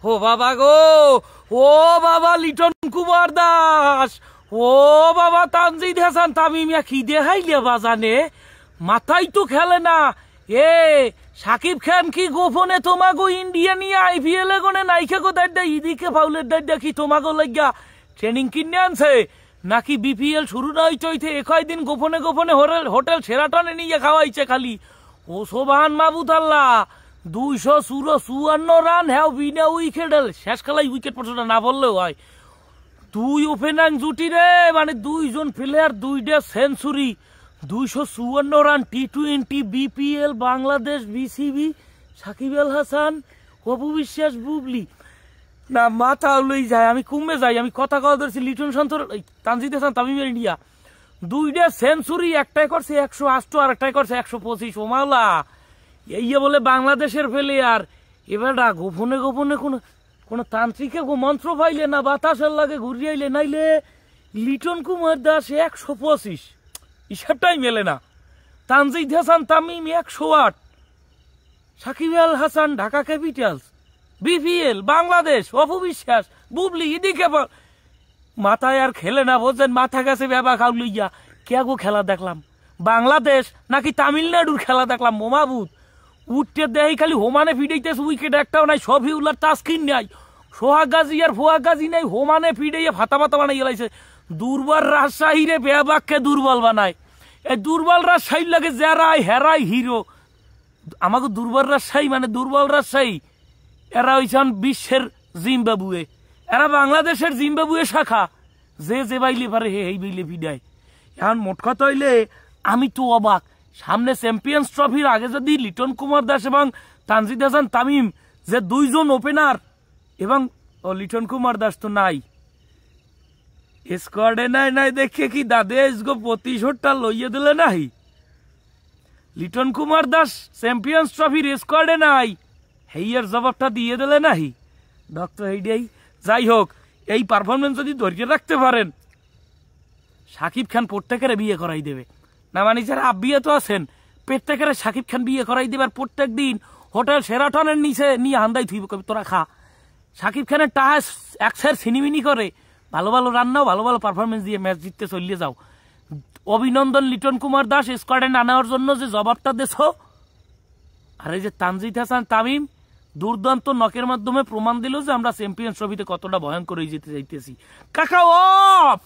ও বাবা গো, ও বাবা লিটন কুমার দাস, ও বাবা তানজিদ হাসান তামিমিয়া কি দেখাইলে বাজানে, মাথায় তো খেলে না। এ সাকিব খান কি গোপনে তোমাগো ইন্ডিয়া নিয়ে আইপিএল এ গনে নাইকে গো দাইডা ইদিকে ফাউলের দাইডা কি তোমাগো লাগিয়া ট্রেনিং কিনে আনছে নাকি বিপিএল শুরু না হইতে একদিন গোপনে গোপনে হোটেল সেরাটনে নিয়ে খাওয়াইছে খালি। ও সোবাহান মাহবুদ আল্লাহ, 254 রান হ্যাঁ বিনা উইকেট, শেষ খেলায় উইকেট পড়ছে না বললেও হয়। দুই ওপেনিং জুটি রে, মানে দুইজন প্লেয়ার 2টা সেঞ্চুরি, 254 রান টি20 বিপিএল বাংলাদেশ বিসিবি, সাকিব আল হাসান, অপু বিশ্বাস, বুবলি না মাথা লই যায়। আমি কমে যাই, আমি কথা কথা ধরছি লিটন সন্তর তানজিদ হাসান তামিমের ইন্ডিয়া 2টা সেঞ্চুরি, একটাই করছে 108 আর একটাই করছে 125। ও মাওলা, এই বলে বাংলাদেশের প্লেয়ার এবার গোপনে গোপনে কোন তান্ত্রিকে মন্ত্র পাইলে না বাতাসের লাগে ঘুরিয়াইলে নাইলে লিটন কুমার দাস 125, হিসাবটাই মেলে না। তানজিদ হাসান তামিম 108, সাকিব আল হাসান ঢাকা ক্যাপিটালস, বিপিএল বাংলাদেশ, অপু বিশ্বাস, বুবলি, এদিকে মাথায় আর খেলে না বোঝেন, মাথা গেছে বেবা খাও লইয়া। কে গো খেলা দেখলাম, বাংলাদেশ নাকি তামিলনাড়ুর খেলা দেখলাম? মোমাবুদ উঠতে দেয় খালি হোমানে ফিডাইতেছে, উইকেট একটাও নাই, সবই উল্লার তাস্কিন নাই, সোহাগ গাজী আর ফোয়াগ গাজী নাই, হোমানে ফিডাইয়ে ফাতা ফাতা বানাই গেলাইছে। দুর্বল রাজশাহী রে বেবাককে দুর্বল বানায়। এই দুর্বল রাজশাহীর লাগে যারাই হেরাই হিরো। আমাকে দুর্বল রাজশাহী মানে দুর্বল রাজশাহী, এরা হইছেন বিশ্বের জিম্বাবুয়ে, এরা বাংলাদেশের জিম্বাবুয়ে শাখা। যে বাইলে পারে এই বাইলে ফিডায়। এখন মোট কথা হইলে আমি তো অবাক, সামনে চ্যাম্পিয়ন্স ট্রফির আগে যদি লিটন কুমার দাস এবং তানজিদ হাসান তামিম যে 2জন ওপেনার, এবং লিটন কুমার দাস তো নাই স্কোয়াডে, নাই দেখে কি দাদেশ গো প্রতিশোধটা লইয়ে দিলে নাই। লিটন কুমার দাস চ্যাম্পিয়ন্স ট্রফির স্কোয়াডে নাই, হেইয়ের জবাবটা দিয়ে দিলে নাই ডক্টর হেইডাই। যাই হোক, এই পারফরমেন্স যদি ধরিয়ে রাখতে পারেন, সাকিব খান প্রত্যেকের বিয়ে করাই দেবে না, মানে যারা আব্বিয়ে তো আছেন প্রত্যেকের সাকিব খান বিয়ে করাই দেবে। আর প্রত্যেক দিন হোটেল সেরাটনের নিচে নিয়ে হান্দাই থুইব, তোরা খা। সাকিব খানের টাহা একসের সিনিমিনি করে ভালো ভালো রান্নাও ভালো ভালো পারফরমেন্স দিয়ে ম্যাচ জিততে চলিয়ে যাও। অভিনন্দন লিটন কুমার দাস স্কোয়াডে না নেওয়ার জন্য যে জবাবটা দেছ। আর এই যে তানজিদ হাসান তামিম দুর্দান্ত নকের মাধ্যমে প্রমাণ দিল যে আমরা চ্যাম্পিয়ন্স ট্রফিতে কতটা ভয়ঙ্কর হয়ে যেতে চাইতেছি। কাকা অফ।